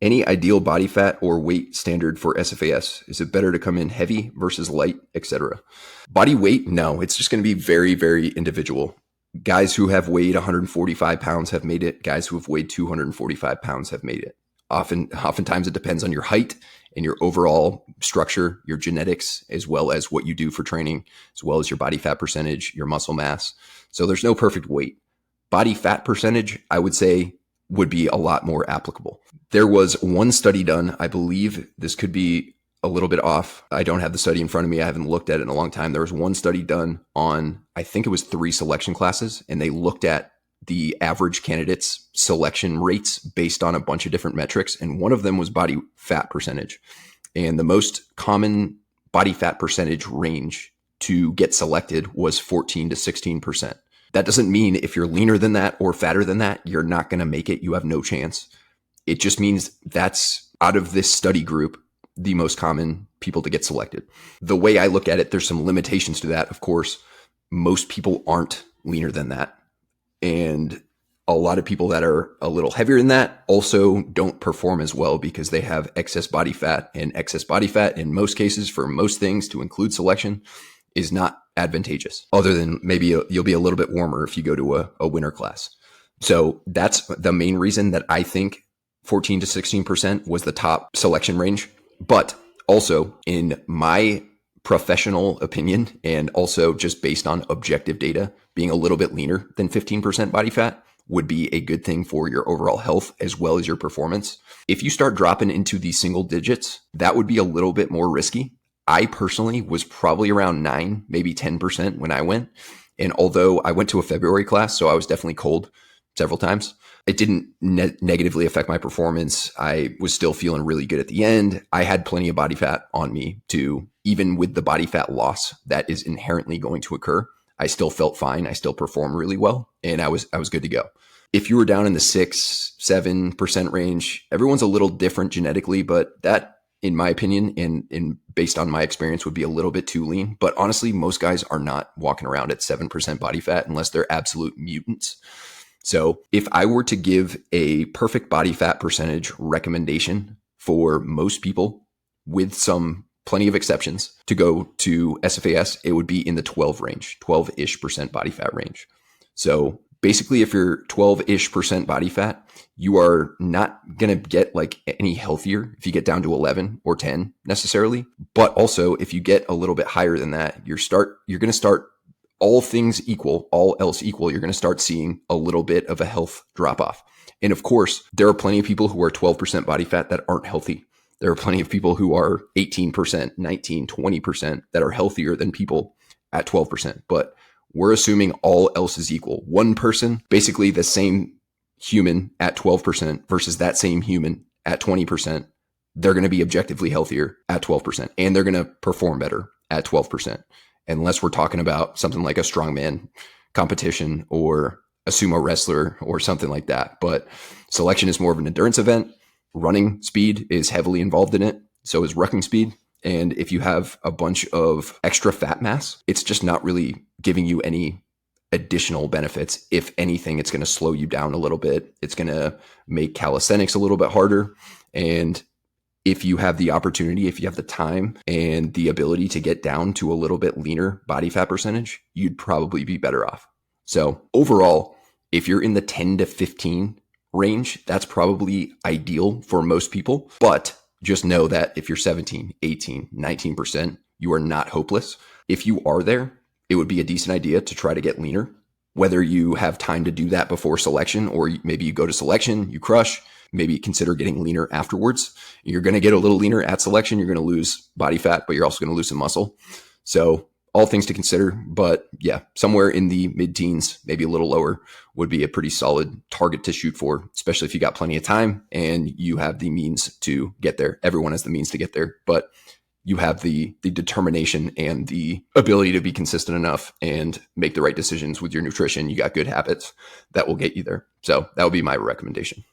Any ideal body fat or weight standard for SFAS? Is it better to come in heavy versus light, etc.? Body weight, no, it's just going to be very, very individual. Guys who have weighed 145 pounds have made it. Guys who have weighed 245 pounds have made it. Oftentimes it depends on your height and your overall structure, your genetics, as well as what you do for training, as well as your body fat percentage, your muscle mass. So there's no perfect weight. Body fat percentage, I would say, would be a lot more applicable. There was one study done, I believe this could be a little bit off. I don't have the study in front of me. I haven't looked at it in a long time. There was one study done on, I think it was 3 selection classes, and they looked at the average candidates' selection rates based on a bunch of different metrics. And one of them was body fat percentage. And the most common body fat percentage range to get selected was 14 to 16%. That doesn't mean if you're leaner than that or fatter than that, you're not going to make it. You have no chance. It just means that's, out of this study group, the most common people to get selected. The way I look at it, there's some limitations to that. Of course, most people aren't leaner than that. And a lot of people that are a little heavier than that also don't perform as well because they have excess body fat, and excess body fat in most cases for most things, to include selection, is not advantageous, other than maybe you'll be a little bit warmer if you go to a winter class. So that's the main reason that I think 14 to 16% was the top selection range. But also, in my professional opinion, and also just based on objective data, being a little bit leaner than 15% body fat would be a good thing for your overall health as well as your performance. If you start dropping into the single digits, that would be a little bit more risky. I personally was probably around 9, maybe 10% when I went. And although I went to a February class, so I was definitely cold several times, it didn't negatively affect my performance. I was still feeling really good at the end. I had plenty of body fat on me too. Even with the body fat loss that is inherently going to occur, I still felt fine. I still performed really well, and I was good to go. If you were down in the 6-7% range, everyone's a little different genetically, but that, in my opinion, and based on my experience, would be a little bit too lean. But honestly, most guys are not walking around at 7% body fat unless they're absolute mutants. So if I were to give a perfect body fat percentage recommendation for most people, with plenty of exceptions, to go to SFAS, it would be in the 12-ish% body fat range. So basically, if you're 12-ish% body fat, you are not going to get like any healthier if you get down to 11 or 10 necessarily. But also, if you get a little bit higher than that, you're going to start, all things equal, all else equal, you're going to start seeing a little bit of a health drop off. And of course, there are plenty of people who are 12% body fat that aren't healthy. There are plenty of people who are 18%, 19, 20% that are healthier than people at 12%. But we're assuming all else is equal. One person, basically the same human at 12% versus that same human at 20%, they're going to be objectively healthier at 12%, and they're going to perform better at 12%. Unless we're talking about something like a strongman competition or a sumo wrestler or something like that. But selection is more of an endurance event. Running speed is heavily involved in it. So is rucking speed. And if you have a bunch of extra fat mass, it's just not really giving you any additional benefits. If anything, it's going to slow you down a little bit. It's going to make calisthenics a little bit harder. And if you have the opportunity, if you have the time and the ability to get down to a little bit leaner body fat percentage, you'd probably be better off. So overall, if you're in the 10 to 15 range, that's probably ideal for most people. But just know that if you're 17, 18, 19%, you are not hopeless. If you are there, it would be a decent idea to try to get leaner. Whether you have time to do that before selection, or maybe you go to selection, you crush, maybe consider getting leaner afterwards. You're going to get a little leaner at selection. You're going to lose body fat, but you're also going to lose some muscle. So all things to consider. But yeah, somewhere in the mid-teens, maybe a little lower, would be a pretty solid target to shoot for, especially if you got plenty of time and you have the means to get there. Everyone has the means to get there, but you have the determination and the ability to be consistent enough and make the right decisions with your nutrition. You got good habits that will get you there. So that would be my recommendation.